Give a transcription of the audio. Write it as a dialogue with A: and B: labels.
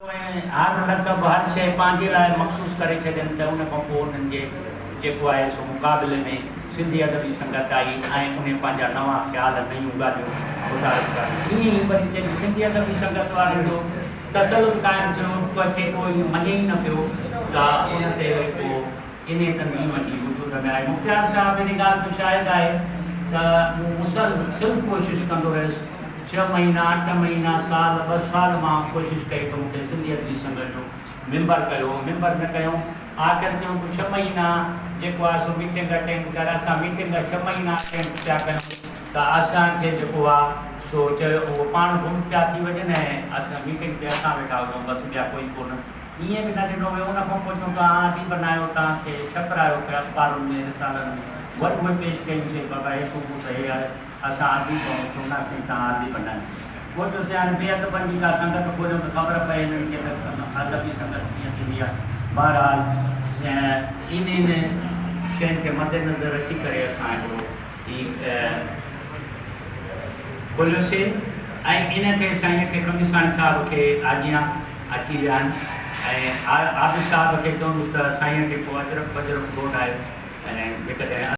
A: हर मतलब हर शइ पंहिंजे लाइ मखसूस करे छॾनि त उन खां पोइ उन्हनि जे जेको आहे सो मुक़ाबले में सिंधी अदबी संगत आई ऐं उन पंहिंजा नवां ख़्याल नयूं ॻाल्हियूं ॿुधाइनि था। ईअं ई वरी जॾहिं सिंधी अदबी संगत वारनि जो तसलुत क़ाइमु थियो, कंहिंखे कोई मञे ई न पियो त उन ते पोइ इन तंज़ीम जी वजूद में आहे। मुख़्तियार साहिबु इन ॻाल्हि जो शायदि आहे त मूं मुसलसिल कोशिशि कंदो रहियुसि 6 महीना 8 महीना साल 2 साल मां कोशिशि कई त मूंखे सिंधी अदबी संगत जो मेंबर कयो, मेंबर न कयूं। आख़िर चयूं त 6 महीना जेको आहे सो मीटिंग अटेंड कर। असां मीटिंग 6 महीना अटेंड पिया कयूं त असांखे जेको आहे सो चयो उहो पाण गुम पिया थी वञनि ऐं असां मीटिंग ते असां वेठा हुजूं, बसि ॿिया कोई कोन। ईअं बि न ॾिनो वियो। उन खां पोइ चयूं तव्हां आदि बनायो, तव्हांखे छपरायो पिया अख़बारुनि में रिसालनि में वरी उहे पेश कईसीं बाबा हे सुबुह त हे आहे असां आदि चवंदासीं तव्हां आदि बनायो। पोइ चयोसीं हाणे बेअदबनि जी का संगत खोलियूं त ख़बर पए हिननि खे त अदबी संगत कीअं थींदी आहे। बहरहाल इन शयुनि खे मद्देनज़र रखी करे असां हिकिड़ो खोलियोसीं ऐं इन खे साईं खे कमिसाणी साहिब खे आजियां अची विया आहिनि ऐं आबिद साहिब खे चवंदुसि त साईं खे पोइ अजरक बजरक घोटाए ऐं जेकॾहिं